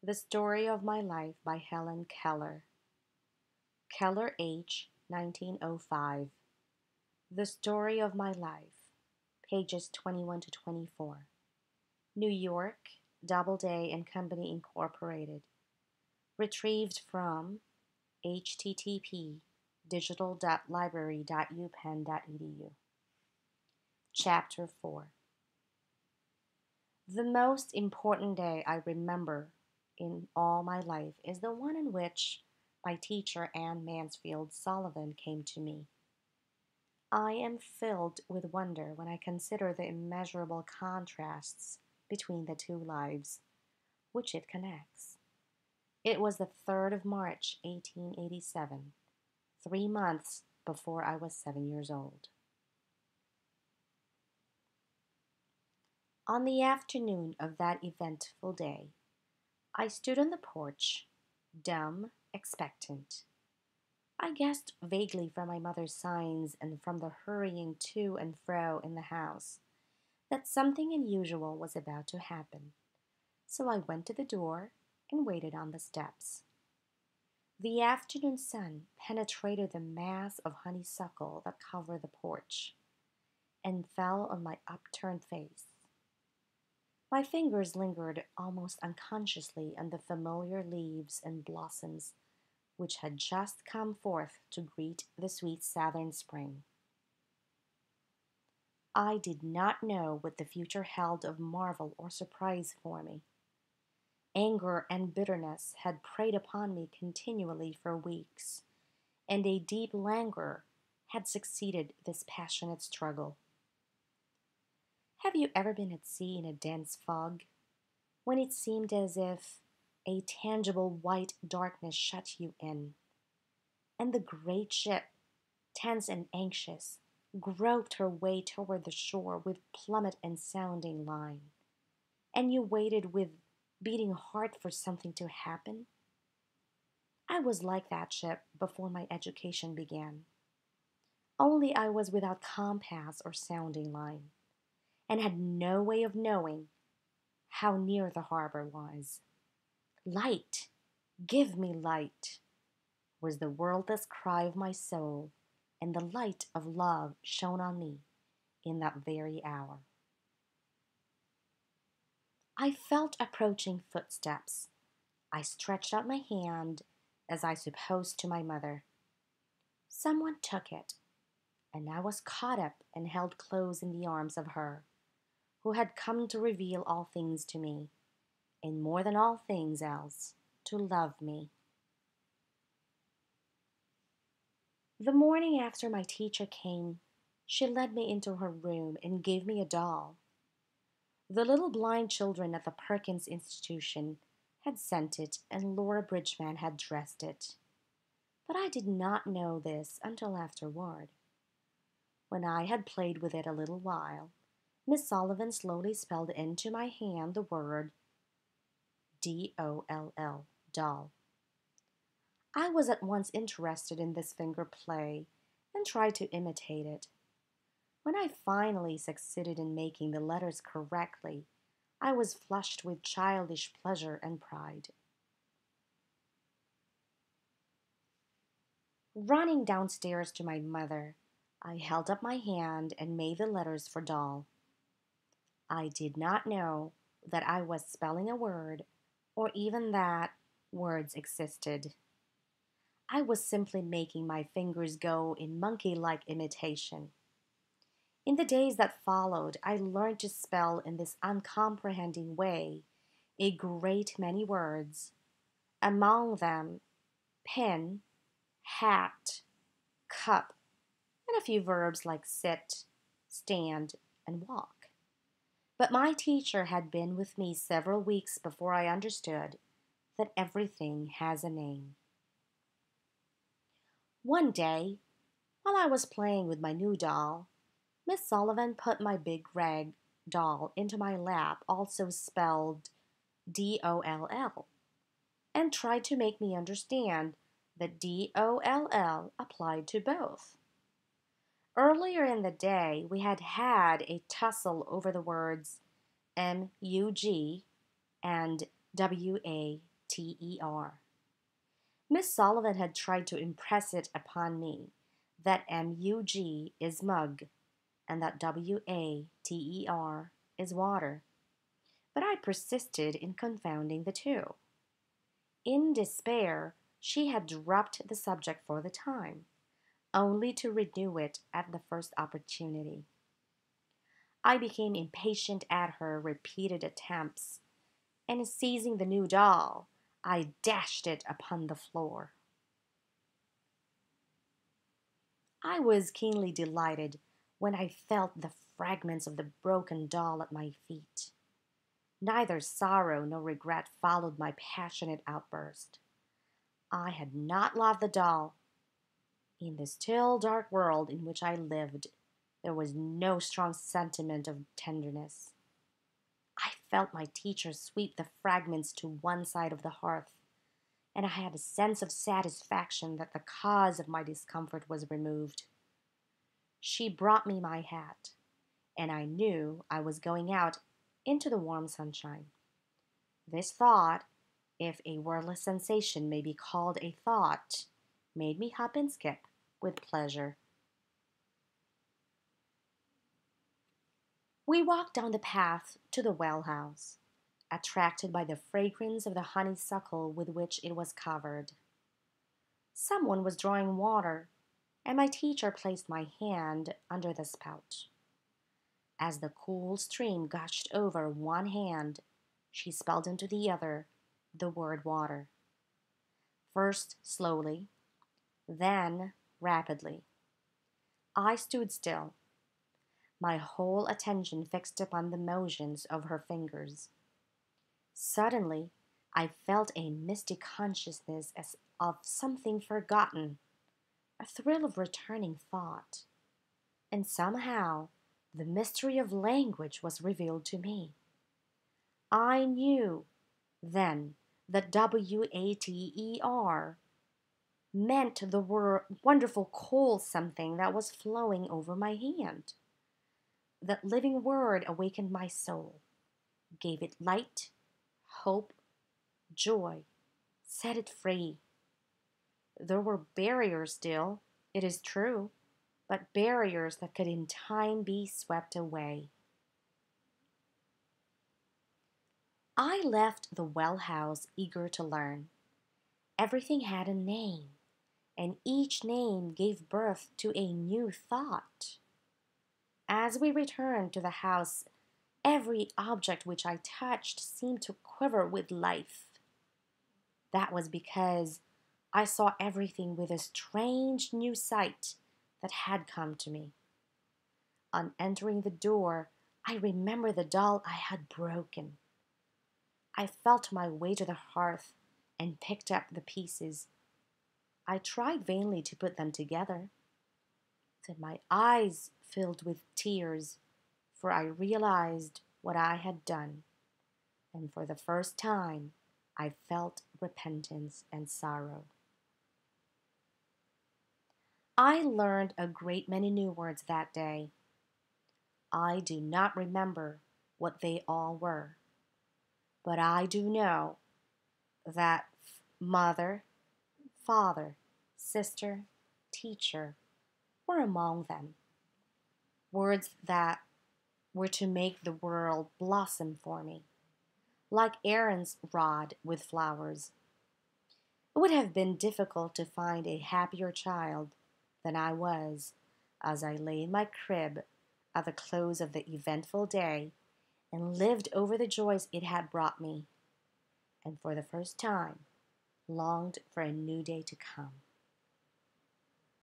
The Story of My Life by Helen Keller. Keller H. 1905. The Story of My Life. Pages 21 to 24. New York, Doubleday and Company Incorporated. Retrieved from http digital.library.upenn.edu. Chapter 4. The most important day I remember in all my life is the one in which my teacher, Anne Mansfield Sullivan, came to me. I am filled with wonder when I consider the immeasurable contrasts between the two lives which it connects. It was the 3rd of March, 1887, 3 months before I was 7 years old. On the afternoon of that eventful day, I stood on the porch, dumb, expectant. I guessed vaguely from my mother's signs and from the hurrying to and fro in the house that something unusual was about to happen, so I went to the door and waited on the steps. The afternoon sun penetrated the mass of honeysuckle that covered the porch and fell on my upturned face. My fingers lingered almost unconsciously on the familiar leaves and blossoms which had just come forth to greet the sweet southern spring. I did not know what the future held of marvel or surprise for me. Anger and bitterness had preyed upon me continually for weeks, and a deep languor had succeeded this passionate struggle. Have you ever been at sea in a dense fog, when it seemed as if a tangible white darkness shut you in, and the great ship, tense and anxious, groped her way toward the shore with plummet and sounding line, and you waited with beating heart for something to happen? I was like that ship before my education began, only I was without compass or sounding line, and had no way of knowing how near the harbor was. Light! Give me light! Was the wordless cry of my soul, and the light of love shone on me in that very hour. I felt approaching footsteps. I stretched out my hand, as I supposed to my mother. Someone took it, and I was caught up and held close in the arms of her, who had come to reveal all things to me, and more than all things else, to love me. The morning after my teacher came, she led me into her room and gave me a doll. The little blind children at the Perkins Institution had sent it, and Laura Bridgman had dressed it. But I did not know this until afterward. When I had played with it a little while, Miss Sullivan slowly spelled into my hand the word D-O-L-L, doll. I was at once interested in this finger play and tried to imitate it. When I finally succeeded in making the letters correctly, I was flushed with childish pleasure and pride. Running downstairs to my mother, I held up my hand and made the letters for doll. I did not know that I was spelling a word, or even that words existed. I was simply making my fingers go in monkey-like imitation. In the days that followed, I learned to spell in this uncomprehending way a great many words, among them pen, hat, cup, and a few verbs like sit, stand, and walk. But my teacher had been with me several weeks before I understood that everything has a name. One day, while I was playing with my new doll, Miss Sullivan put my big rag doll into my lap, also spelled D-O-L-L, and tried to make me understand that D-O-L-L applied to both. Earlier in the day, we had had a tussle over the words M-U-G and W-A-G. Miss Sullivan had tried to impress it upon me that MUG is mug and that WATER is water, but I persisted in confounding the two. In despair, she had dropped the subject for the time, only to renew it at the first opportunity. I became impatient at her repeated attempts, and seizing the new doll, I dashed it upon the floor. I was keenly delighted when I felt the fragments of the broken doll at my feet. Neither sorrow nor regret followed my passionate outburst. I had not loved the doll. In the still dark world in which I lived, there was no strong sentiment of tenderness. I felt my teacher sweep the fragments to one side of the hearth, and I had a sense of satisfaction that the cause of my discomfort was removed. She brought me my hat, and I knew I was going out into the warm sunshine. This thought, if a wordless sensation may be called a thought, made me hop and skip with pleasure. We walked down the path to the well house, attracted by the fragrance of the honeysuckle with which it was covered. Someone was drawing water, and my teacher placed my hand under the spout. As the cool stream gushed over one hand, she spelled into the other the word water. First slowly, then rapidly. I stood still, my whole attention fixed upon the motions of her fingers. Suddenly, I felt a misty consciousness as of something forgotten, a thrill of returning thought, and somehow the mystery of language was revealed to me. I knew then that WATER meant the wonderful cold something that was flowing over my hand. That living word awakened my soul, gave it light, hope, joy, set it free. There were barriers still, it is true, but barriers that could in time be swept away. I left the well house eager to learn. Everything had a name, and each name gave birth to a new thought. As we returned to the house, every object which I touched seemed to quiver with life. That was because I saw everything with a strange new sight that had come to me. On entering the door, I remembered the doll I had broken. I felt my way to the hearth and picked up the pieces. I tried vainly to put them together. Then my eyes filled with tears, for I realized what I had done, and for the first time I felt repentance and sorrow. I learned a great many new words that day. I do not remember what they all were, but I do know that mother, father, sister, teacher were among them. Words that were to make the world blossom for me, like Aaron's rod with flowers. It would have been difficult to find a happier child than I was as I lay in my crib at the close of the eventful day and lived over the joys it had brought me, and for the first time longed for a new day to come.